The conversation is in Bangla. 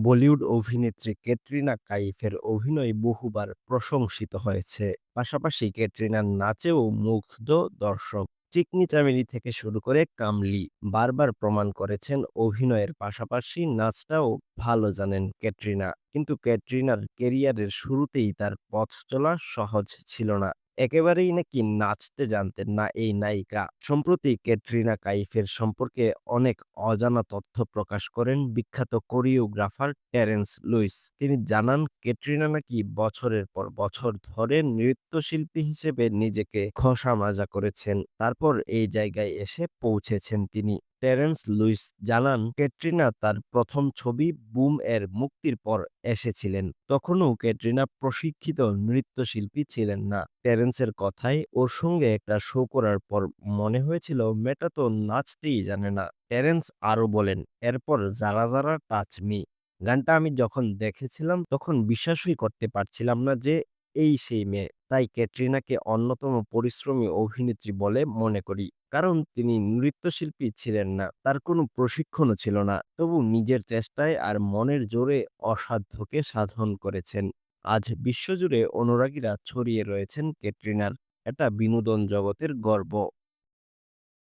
বলিউড অভিনেত্রী ক্যাটরিনা কাইফের অভিনয় বহুবার প্রশংসিত হয়েছে। পাশাপাশি ক্যাটরিনার নাচেও মুগ্ধ দর্শক। চিকনি চামেলি থেকে শুরু করে কামলি বারবার প্রমাণ করেছেন অভিনয়ের পাশাপাশি নাচটাও ভালো জানেন ক্যাটরিনা। কিন্তু ক্যাটরিনার কেরিয়ারের শুরুতেই তার পথ চলা সহজ ছিল না। একেবারেই নাকি নাচতে জানতেন না এই নায়িকা। সম্প্রতি ক্যাটরিনা কাইফের সম্পর্কে অনেক অজানা তথ্য প্রকাশ করেন বিখ্যাত কোরিওগ্রাফার টেরেন্স লুইস। তিনি জানান ক্যাটরিনা নাকি বছরের পর বছর ধরে নৃত্যশিল্পী হিসেবে নিজেকে ঘষা মাজা করেছেন, তারপর এই জায়গায় এসে পৌঁছেছেন তিনি। টেরেন্স লুইস জানান ক্যাটরিনা তার প্রথম ছবি বুম এর মুক্তির পর এসেছিলেন। তখনও ক্যাটরিনা প্রশিক্ষিত নৃত্যশিল্পী ছিলেন না। টেরেন্সের কথায় ওর সঙ্গে একটা শো করার পর মনে হয়েছিল মেয়েটা তো নাচতেই জানে না। টেরেন্স আরো বলেন, এরপর যারা যারা টাচ মি গানটা আমি যখন দেখেছিলাম তখন বিশ্বাসই করতে পারছিলাম না যে এই সেই মেয়ে। তাই ক্যাটরিনাকে অন্যতম পরিশ্রমী অভিনেত্রী বলে মনে করি। কারণ তিনি নৃত্যশিল্পী ছিলেন না, তার কোনো প্রশিক্ষণও ছিল না। তবু নিজের চেষ্টায় আর মনের জোরে অসাধ্যকে সাধন করেছেন। আজ বিশ্বজুড়ে অনুরাগীরা ছড়িয়ে রয়েছেন ক্যাটরিনার। এটা বিনোদন জগতের গর্ব।